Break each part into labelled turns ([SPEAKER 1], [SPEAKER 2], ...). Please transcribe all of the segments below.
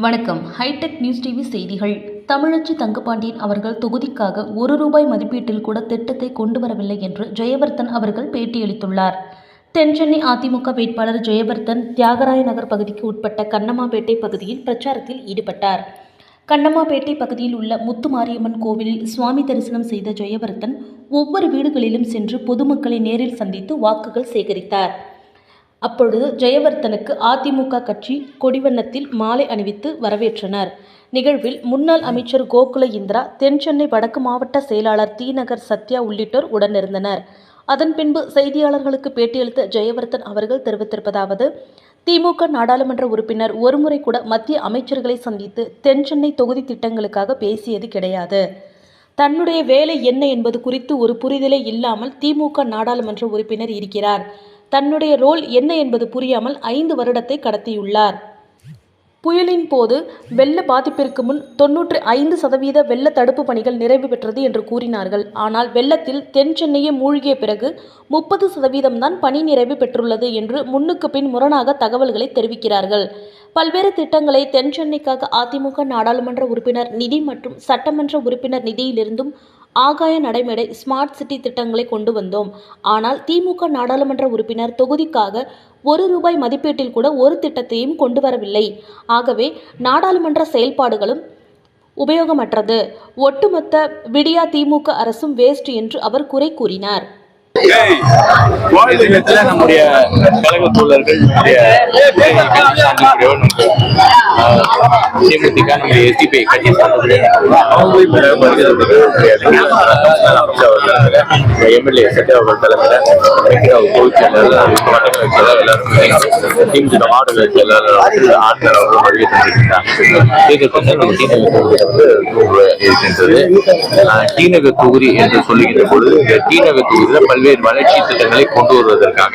[SPEAKER 1] வணக்கம். Hitech news TV செய்திகள். தமிழச்சி தங்கபாண்டியன் அவர்கள் தொகுதிக்காக ₹1 மதிப்பீட்டில் கூட திட்டத்தை கொண்டு வரவில்லை என்று ஜெயவர்தன் அவர்கள் பேட்டியளித்துள்ளார். தென்சென்னை அதிமுக வேட்பாளர் ஜெயவர்தன் தியாகராய நகர் பகுதிக்கு உட்பட்ட கண்ணம்மாபேட்டை பகுதியில் பிரச்சாரத்தில் ஈடுபட்டார். கண்ணம்மாபேட்டை பகுதியில் உள்ள முத்துமாரியம்மன் கோவிலில் சுவாமி தரிசனம் செய்த ஜெயவர்தன் ஒவ்வொரு வீடுகளிலும் சென்று பொதுமக்களை நேரில் சந்தித்து வாக்குகள் சேகரித்தார். அப்பொழுது ஜெயவர்தனுக்கு அதிமுக கட்சி கொடிவண்ணத்தில் மாலை அணிவித்து வரவேற்றனர். நிகழ்வில் முன்னாள் அமைச்சர் கோகுல இந்திரா, தென்சென்னை வடக்கு மாவட்ட செயலாளர் தி.நகர் சத்யா உள்ளிட்டோர் உடனிருந்தனர். அதன் பின்பு செய்தியாளர்களுக்கு பேட்டியளித்த ஜெயவர்தன் அவர்கள் தெரிவித்திருப்பதாவது: திமுக நாடாளுமன்ற உறுப்பினர் ஒருமுறை கூட மத்திய அமைச்சர்களை சந்தித்து தென்சென்னை தொகுதி திட்டங்களுக்காக பேசியது கிடையாது. தன்னுடைய வேலை என்ன என்பது குறித்து ஒரு புரிதலே இல்லாமல் திமுக நாடாளுமன்ற உறுப்பினர் இருக்கிறார். தன்னுடைய ரோல் என்ன என்பது புரியாமல் 5 வருடத்தை கடத்தியுள்ளார். புயலின் போது வெள்ள பாதிப்பிற்கு முன் 95% வெள்ள தடுப்பு பணிகள் நிறைவு பெற்றது என்று கூறினார்கள். ஆனால் வெள்ளத்தில் தென் சென்னையை மூழ்கிய பிறகு 30% தான் பணி நிறைவு பெற்றுள்ளது என்று முன்னுக்கு பின் முரணாக தகவல்களை தெரிவிக்கிறார்கள். பல்வேறு திட்டங்களை தென் சென்னைக்காக அதிமுக நாடாளுமன்ற உறுப்பினர் நிதி மற்றும் சட்டமன்ற உறுப்பினர் நிதியிலிருந்தும் ஆகாய நடைமேடை ஸ்மார்ட் சிட்டி திட்டங்களை கொண்டு வந்தோம். ஆனால் திமுக நாடாளுமன்ற உறுப்பினர் தொகுதிக்காக ₹1 மதிப்பீட்டில் கூட ஒரு திட்டத்தையும் கொண்டு வரவில்லை. ஆகவே நாடாளுமன்ற செயல்பாடுகளும் உபயோகமற்றது. ஒட்டுமொத்த விடியா திமுக அரசும் வேஸ்ட் என்று அவர் குறை கூறினார்.
[SPEAKER 2] நம்முடைய கழக தோழர்கள் தேமுதிக நம்முடைய எஸ்டிபி கட்சி எம்எல்ஏ சத்யா அவர்கள் தலைமையில் பொதுச் செயலாளர் திமுக மாவட்ட செயலாளர் ஆட்கள் அவர்கள் வருகை தந்திருக்கிறார். இருக்கின்றது டி.நகர் தொகுதி என்று சொல்லுகின்ற பொழுது இந்த டி.நகர் தொகுதியில் பல்வேறு வளர்ச்சி திட்டங்களை கொண்டு வருவதற்காக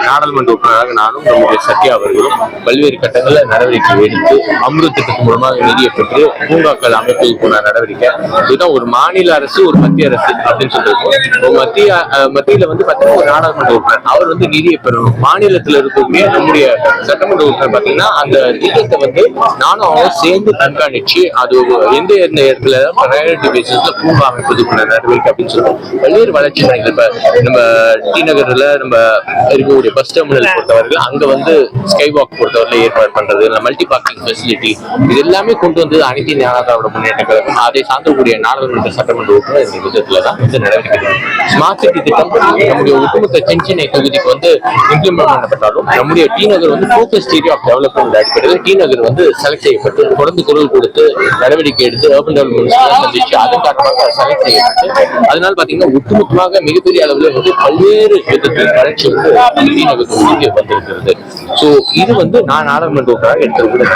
[SPEAKER 2] நாடாளுமன்ற உறுப்பினராக நானும் நம்முடைய சத்யா அவர்களும் பல்வேறு கட்டங்களில் நடவடிக்கை எடுத்து அமிர்த திட்டத்தின் மூலமாக நிதியை பெற்று பூங்காக்கள் அமைப்பதற்கான நடவடிக்கை. இதுதான் ஒரு மாநில அரசு, ஒரு மத்திய அரசு அப்படின்னு சொல்றது. மத்தியில பார்த்தீங்கன்னா ஒரு நாடாளுமன்ற உறுப்பினர் அவர் நிதியை பெறணும். மாநிலத்தில் இருக்கக்கூடிய நம்முடைய சட்டமன்ற உறுப்பினர் பார்த்தீங்கன்னா அந்த திட்டத்தை நானும் அவங்க சேர்ந்து கண்காணிச்சு அது எந்த இடத்துல ப்ரையாரிட்டி பேசிஸ்ல பூங்கா அமைப்பதற்கான நடவடிக்கை அப்படின்னு சொல்றோம். பல்வேறு வளர்ச்சி பணிகள் நம்ம டி நகர்ல நம்ம இருக்கக்கூடிய பஸ் டெர்மினல் பொறுத்தவரையில் அங்க ஸ்கை வாக் பொறுத்தவரையில ஏற்பாடு பண்றது, மல்டி பார்க்கிங் ஃபெசிலிட்டி, இது எல்லாமே கொண்டு வந்தது அனைத்து ஞான திராவிட முன்னேற்ற கழகம். அதை சார்ந்தக்கூடிய நாடாளுமன்ற சட்டமன்ற உறுப்பினர் இந்த விதத்துல தான் இந்த நடவடிக்கை. ஸ்மார்ட் சிட்டி திட்டம் நம்முடைய ஒட்டுமொத்த தென்சென்னை தொகுதிக்கு இம்ப்ளிமெண்ட் பண்ணப்பட்டாலும் நம்முடைய T Nagar focus area of development அடிப்படையில் டி நகர் செலக்ட் செய்யப்பட்டு தொடர்ந்து குரல் கொடுத்து நடவடிக்கை எடுத்து அர்பன் டெவலப்மெண்ட் சந்திச்சு அதன் காரணமாக செலக்ட் செய்யப்பட்டு அதனால பாத்தீங்கன்னா ஒட்டுமொத்தமாக மிகப்பெரிய அளவில் பல்வேறு விதத்தில் வளர்ச்சி டி நகர் தொகுதிக்கு வந்திருக்கிறது. சோ இது நான் நாடாளுமன்ற உறுப்பினராக எடுத்துக்கூடிய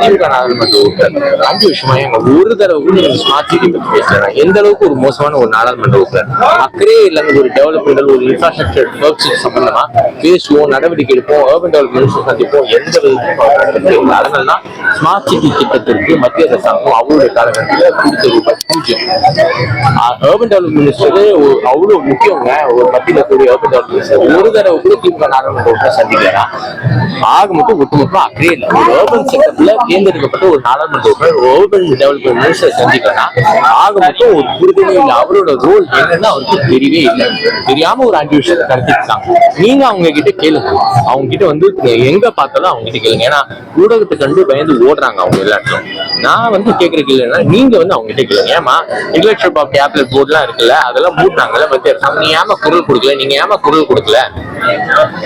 [SPEAKER 2] திமுக நாடாளுமன்ற உறுப்பினர் 5 வருஷமா எங்க ஒரு தடவை கூட ஸ்மார்ட் சிட்டி பற்றி பேசுறேன். எந்த அளவுக்கு ஒரு மோசமான ஒரு நாடாளுமன்ற உறுப்பினர் அக்கறையே இல்லாத ஒரு டெவலப்மெண்ட் ஒரு இன்ஃப்ராஸ்ட்ரக்சர் ஒர்க்ஸ் சம்பந்தமா பேசுவோம், நடவடிக்கை எடுப்போம், அர்பன் டெவலப்மெண்ட் சந்திப்போம், எந்த விதத்திலும். அதனாலதான் ஸ்மார்ட் சிட்டி திட்டத்திற்கு மத்திய அரசாங்கம் அவருடைய காலகட்டத்தில் கொடுத்த ₹10. அர்பன் டெவலப்மெண்ட் மினிஸ்டர் அவ்வளவு முக்கியங்க. ஒரு மத்தியில் இருக்கக்கூடிய அர்பன் டெவலப்மெண்ட் மினிஸ்டர் ஒரு தடவை கூட திமுக நாடாளுமன்ற உறுப்பினர் சந்திக்கலாம். ஆக மட்டும் ஒட்டுமொத்தமா அக்கறையே இல்லை. ஒரு அர்பன் செக்டர்ல தேர்ந்தெடுக்கப்பட்ட ஒரு நாடாளுமன்ற உறுப்பினர் அர்பன் டெவலப்மெண்ட் மினிஸ்டர் சந்திக்கலாம். ஆக மட்டும் ஒரு புரிதலே இல்லை. அவரோட ரோல் என்னன்னு அவருக்கு தெரியவே இல்லை. தெரியாம ஒரு 5 விஷயத்தை கடத்திட்டாங்க. நீங்க அவங்க கிட்ட கேளுங்க. அவங்க கிட்ட எங்க பார்த்தாலும் அவங்க கிட்ட கேளுங்க. ஏன்னா ஊடகத்தை கண்டு பயந்து ஓடுறாங்க அவங்க எல்லாத்தையும். நான் கேட்கறதுக்கு இல்லைன்னா நீங்க அவங்க கிட்ட கேளுங்க. ஏமா இன்டெலெக்சுவல் ப்ராப்பர்ட்டி ஆப்லெட் போர்ட்லாம் இருக்குல்ல, அதெல்லாம் மூடினாங்கல்ல மத்திய அரசாங்கம். நீ ஏமா குரல் கொடுக்கல, நீங்க ஏமா குரல் கொடுக்கல,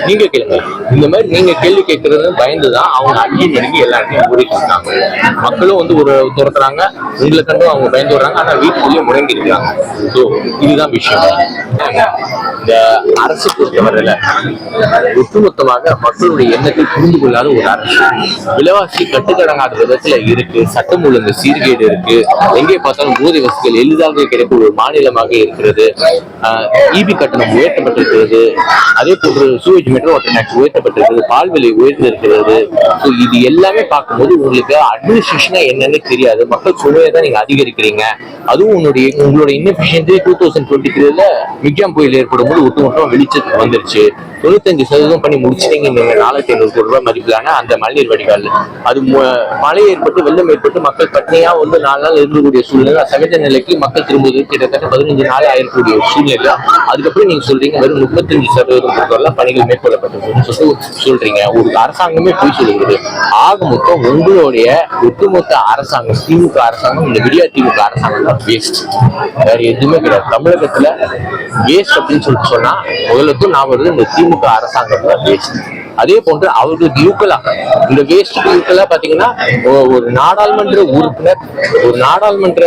[SPEAKER 2] நீங்க கேளுங்க. இந்த மாதிரி நீங்க கேள்வி கேட்கறது பயந்துதான் அவங்க அங்கி நெருங்கி எல்லாத்தையும் மூடிட்டு இருக்காங்க. மக்களும் ஒரு துரத்துறாங்க, உங்களை கண்டு அவங்க பயந்து வர்றாங்க. ஆனா வீட்டுக்குள்ளேயே முடங்கி இருக்காங்க. ஸோ இதுதான் விஷயம். இந்த அரசு பொறுத்தவரையில ஒட்டுமொத்தமாக மக்களுடைய எண்ணத்தை புரிந்து கொள்ளாத ஒரு அரசு. விலைவாசி கட்டுக்கடங்காத விதத்துல இருக்கு, சட்டம் ஒழுங்கு சீர்கேடு இருக்கு, எங்கே பார்த்தாலும் போதை வசதிகள் எளிதாக கிடைக்கும் ஒரு மாநிலமாக இருக்கிறது. ஈபி கட்டணம் உயர்த்தப்பட்டிருக்கிறது. அதே போல அதுக்கப்புறம் சூவேஜ் மெட்ரோ வாட்டர் டேக்ஸ் உயர்த்தப்பட்டிருக்கிறது, பால் விலை உயர்ந்திருக்கிறது. ஸோ இது எல்லாமே பார்க்கும்போது உங்களுக்கு அட்மினிஸ்ட்ரேஷனா என்னன்னு தெரியாது, மக்கள் சுமையை தான் நீங்க அதிகரிக்கிறீங்க. அதுவும் உங்களோட இன்எஃபிஷியன்சி 2023 மிக்ஜாம் புயல் ஏற்படும் போது ஒட்டுமொத்தமா வெளிச்சத்துக்கு வந்துருச்சு. 95% பண்ணி முடிச்சிட்டீங்க நீங்க 4500 கோடி ரூபாய் மதிப்பிலான அந்த மழைநீர் வடிகால். அது மழை ஏற்பட்டு வெள்ளம் ஏற்பட்டு மக்கள் பட்னியா 4 நாள் இருக்கக்கூடிய சூழ்நிலை, சகஜ நிலைக்கு மக்கள் திரும்புவது கிட்டத்தட்ட 15 நாள் ஆயிருக்கக்கூடிய சூழ்நிலை. அதுக்கப்புறம் நீங்க சொல்றீங்க வெறும் 35% பணிகள் மேற்கொள்ளப்பட்டது சொல்றீங்க. ஒரு அரசாங்கமே போய் சொல்லுகிறது. ஆக மொத்தம் உங்களுடைய ஒட்டுமொத்த அரசாங்கம், திமுக அரசாங்கம், இந்த விடியா திமுக அரசாங்கம் தான் வேஸ்ட். வேற எதுவுமே கிடையாது. தமிழகத்துல வேஸ்ட் அப்படின்னு சொல்லிட்டு சொன்னா முதலுக்கும் நான் வருது இந்த திமுக அரசாங்கம் தான் வேஸ்ட். அதே போன்று அவர்களுக்கு யூக்கலா இந்த வேஸ்ட் யூக்கலா பாத்தீங்கன்னா ஒரு நாடாளுமன்ற உறுப்பினர் ஒரு நாடாளுமன்ற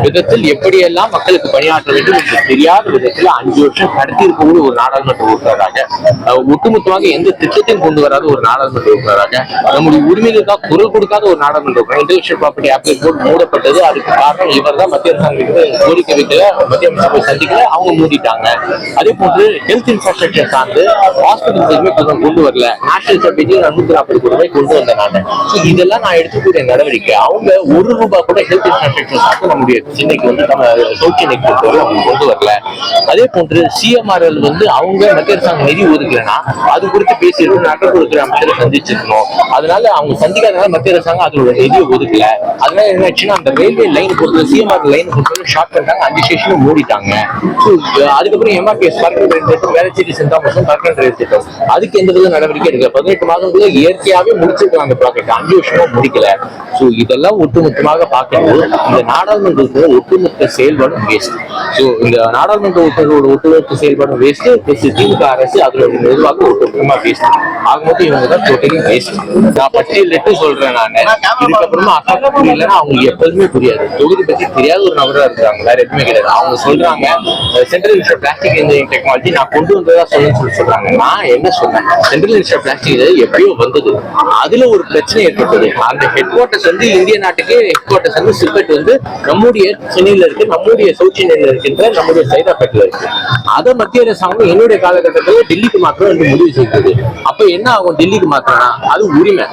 [SPEAKER 2] விதத்தில் எப்படியெல்லாம் மக்களுக்கு பணியாற்ற வேண்டும் என்று தெரியாத விதத்தில் 5 வருஷம் கடத்தி இருக்கக்கூடிய ஒரு நாடாளுமன்ற உறுப்பினராக, ஒட்டுமொத்தமாக எந்த திட்டத்தையும் கொண்டு வராத ஒரு நாடாளுமன்ற உறுப்பினராக, நம்முடைய உரிமைகளுக்காக குரல் கொடுக்காத ஒரு நாடாளுமன்ற உறுப்பினர். இன்டெலெக்சுவல் ப்ராப்பர்ட்டி ஆக்ட் போர்டு மூடப்பட்டது. அதுக்கு காரணம் இவர் தான். மத்திய அரசாங்கம் கோரிக்கை வைக்கல, மத்திய அமைச்சர் சந்திக்கல, அவங்க மூடிட்டாங்க. அதே போன்று ஹெல்த் இன்ஃப்ராஸ்ட்ரக்சர் சார்ந்து ஹாஸ்பிட்டல் கொண்டு வரல. நேஷனல் சர்வீஸ் 140 கோடி ரூபாய் கொண்டு வந்த நாடு. இதெல்லாம் நான் எடுத்துக்கூடிய நடவடிக்கை. அவங்க ₹1 கூட ஹெல்த் இன்ஃப்ராஸ்ட்ரக்சர் சார்ந்து நம்முடைய சென்னைக்கு நம்ம சவுத் சென்னைக்கு அவங்க கொண்டு வரல. அதே போன்று சிஎம்ஆர்எல் அவங்க மத்திய அரசாங்கம் நிதி ஒதுக்கலன்னா அது குறித்து பேசியிருக்கணும், நாட்டுக்குழுத்துறை அமைச்சரை சந்திச்சிருக்கணும். அதனால அவங்க சந்திக்காதனால மத்திய அரசாங்கம் அதோட நிதியை ஒதுக்கல. அதனால என்ன ஆச்சுன்னா அந்த ரயில்வே லைன் பொறுத்த சிஎம்ஆர் லைன் பொறுத்தவரை ஷார்ட் பண்ணிட்டாங்க, 5 ஸ்டேஷனும் மூடிட்டாங்க. அதுக்கப்புறம் எம்ஆர்டிஎஸ் பறக்கன் ரயில் திட்டம், வேளச்சேரி சென்றாமசம் பறக்கன் ரயில் திட்டம், அதுக்கு எந்த வித நடவடிக்கை எடுக்கல. 18 மாதங்களுக்குள்ள இயற்கையாவே முடிச்சிருக்காங்க அந்த ப்ராஜெக்ட், 5 வருஷமா முடிக்கல. சோ இதெல்லாம் ஒட்டுமொத்தமாக பார்க்கும்போது இந்த நாடாளுமன்றத்தோட ஒட்டுமொத்த செயல்பாடும் வேஸ்ட். சோ இந்த நாடாளுமன்ற உறுப்பினரோட ஒட்டுமொத்த செயல்பாடும் வேஸ்ட். திமுக அரசு அதோட நிர்வாகம் ஒட்டுமொத்தமா வேஸ்ட். ஆகும்போது இவங்க தான் டோட்டலி வேஸ்ட். நான் பட்டியலிட்டு சொல்றேன். நான் இதுக்கப்புறமா அக்கா புரியலன்னா அவங்களுக்கு எப்போதுமே புரியாது. தொகுதி பத்தி தெரியாத ஒரு நபரா இருக்காங்க, வேற எதுவுமே கிடையாது. அவங்க சொல்றாங்க central institute plastic engineering technology நான் கொண்டு வந்ததா சொல்றாங்க. நான் என்ன சொன்னேன், சென்ட்ரல் இன்ஸ்டியூட் பிளாஸ்டிக் எப்பயோ வந்தது, அதுல ஒரு பிரச்சனை ஏற்பட்டது. அந்த ஹெட் குவார்டர்ஸ் இந்திய நாட்டுக்கு ஹெட் குவார்டர்ஸ் சிப்பெட் நம்முடைய சென்னையில இருக்கு, நம்முடைய சவுத் சென்னையில இருக்கின்ற நம்முடைய சைதாப்பேட்டில் இருக்கு. அதை மத்திய அரசாங்கம் என்னுடைய காலகட்டத்தில் டெல்லிக்கு மாத்திரம் என்று முடிவு செய்தது. அப்ப என்ன ஆகும், டெல்லிக்கு மாத்திரம்னா அது உரிமை.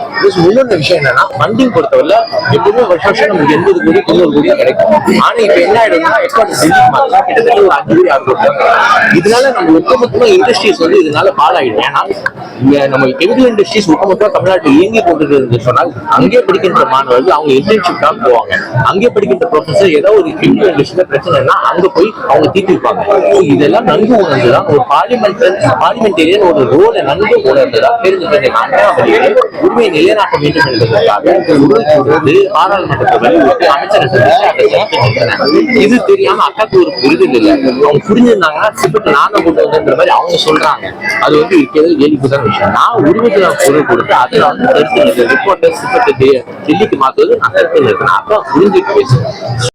[SPEAKER 2] முன்னொரு விஷயம் என்னன்னா ஃபண்டிங் பொறுத்தவரை எப்பவுமே வருஷம் நமக்கு 80 கோடி 90 கோடியா கிடைக்கும். ஆனா இப்ப என்ன ஆயிடும்னா ஹெட் குவார்டர்ஸ் டெல்லிக்கு மாத்திரம் கிட்டத்தட்ட ஒரு 5 கோடி 6 கோடி. இதனால நம்ம ஒட்டுமொத்தமா இண்டஸ்ட்ரீஸ் இதனால பாலாயிடும். ஏன்னா நம்ம கெமிக்கல் இண்டஸ்ட்ரீஸ் ஒட்டுமொத்தமா தமிழ்நாட்டில் இயங்கி கொண்டிருக்கு சொன்னால் அங்கே படிக்கின்ற மாணவர்கள் அவங்க இன்டர்ன்ஷிப் தான் போவாங்க. அங்கே படிக்கின்ற ப்ரொஃபசர் ஏதாவது ஒரு கெமிக்கல் இண்டஸ்ட்ரியில பிரச்சனைனா அங்க போய் அவங்க தீர்த்திருப்பாங்க. இதெல்லாம் நன்கு உணர்ந்துதான் ஒரு பார்லிமெண்டேரியன் ஒரு ரோலை நன்கு உணர்ந்துதான் தெரிஞ்சுக்கிறது. உரிமையை நிலைநாட்ட வேண்டும் என்பதற்காக பாராளுமன்றத்தை அமைச்சரை சந்திச்சு இது தெரியாம அக்காக்கு ஒரு புரிதல் இல்லை. அவங்க புரிஞ்சிருந்தாங்கன்னா சிப்பட்டு நானும் கொண்டு வந்தன்ற மாதிரி அவங்க சொல்றாங்க. அது கேள்விக்குதான் விஷயம். நான் உரிமைக்கு பொருள் கொடுத்து அதுல கருத்து ரிப்போர்ட்டர் சிப்பட்டு டெல்லிக்கு மாத்துவது நான் கருத்து இருக்கேன். அப்ப புரிஞ்சுட்டு பேசுறேன்.